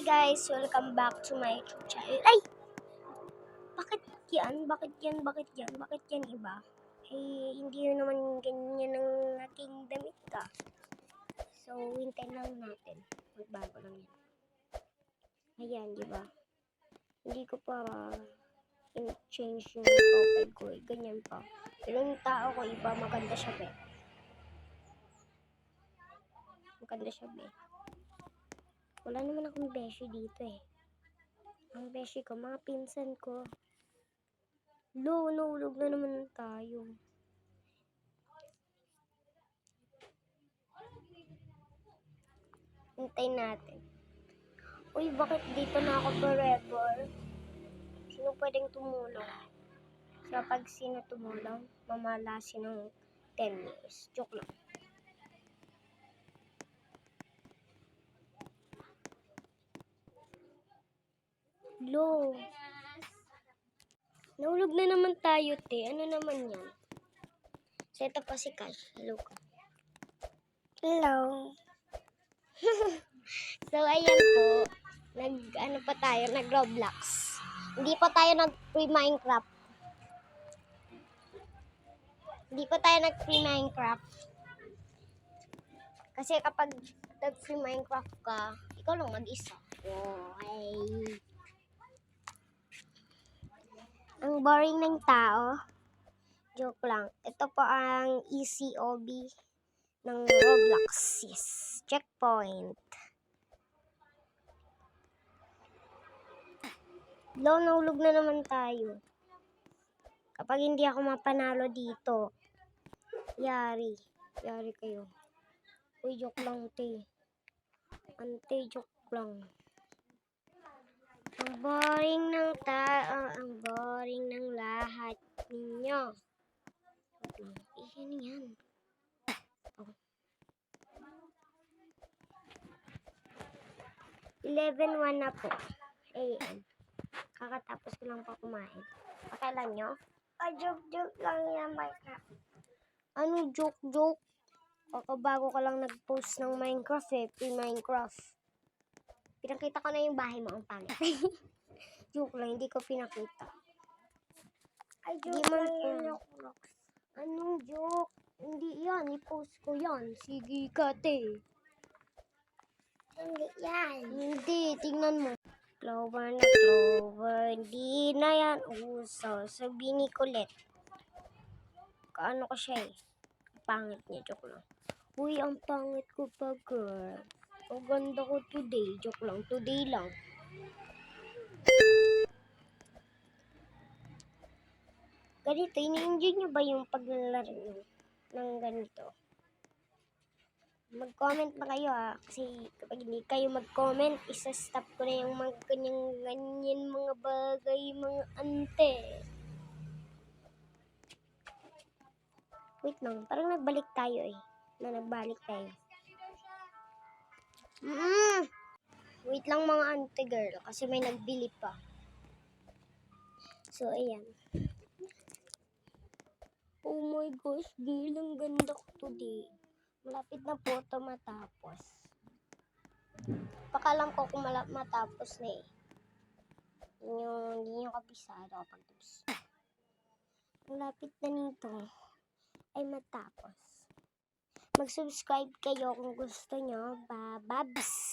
Hi guys, welcome back to my YouTube channel. Ay! Bakit yan? Bakit yan? Bakit yan? Bakit yan iba? Eh, hindi yun naman ganyan ang aking damit ka. So, hintayin lang natin. Magbago lang yan. Ayan, di ba? Hindi ko pa change yung profile ko. Ganyan pa. Pero yung tao ko iba, maganda siya, be. Maganda siya, be. Wala naman akong beshi dito eh. Ang beshi ko, mga pinsan ko. Nahulog na naman tayo. Hintayin natin. Uy, bakit dito na ako forever? Sino pwedeng tumulong? So, pag sino tumulong, mamalasin ng 10 years. Joke lang. Lo. Nahulog na naman tayo, te. Ano naman yan? So, ito pa si Cash. Hello ka. Hello. So, ayan po. Nag-Roblox. Hindi pa tayo nag-free Minecraft. Hindi pa tayo nag-free Minecraft. Kasi kapag nag-free Minecraft ka, ikaw lang mag-isa. Okay. Ang boring ng tao. Joke lang. Ito po ang ECOB ng Roblox. Yes. Checkpoint. Nahulog na naman tayo. Kapag hindi ako mapanalo dito, yari. Yari kayo. Uy, joke lang, te. Ante, joke lang. Ang boring ng tao, ang boring ng lahat ninyo. Yan yan. Oh. 11:01 na po. AM. Kakatapos ko lang pa kumain. Pakailan nyo? Joke lang yan, Minecraft. Ano joke? Bago ka lang nag-post ng Minecraft eh. Minecraft. Pinakita ko na yung bahay mo, ang pangit. Joke lang, hindi ko pinakita. Ay, joke lang yan. Anong joke? Hindi yan, i-post ko yan. Sige ka, te. Hindi yan. Hindi, tingnan mo. Clover na clover, hindi na yan uso. Sabi ni Colette. Kaano ko siya eh. Pangit niya, joke lang. Uy, ang pangit ko pa, girl. Ang ganda ko today. Joke lang, today lang. Ganito, ini-enjoy nyo ba yung paglalaro ng ganito? Mag-comment na kayo ha. Kasi kapag hindi kayo mag-comment, isa-stop ko na yung mga ganyan mga bagay, mga ante. Wait lang, parang nagbalik tayo eh. Nagbalik tayo. Wait lang mga ante girl, kasi may nagbili pa. So, ayan. Oh my gosh, gilang ganda ko today. Malapit na po ito matapos. Pakalam ko kung matapos na eh. Hindi nyo kabisado kapag tapos. Malapit na nito ay matapos. Mag-subscribe kayo kung gusto nyo. Bababs!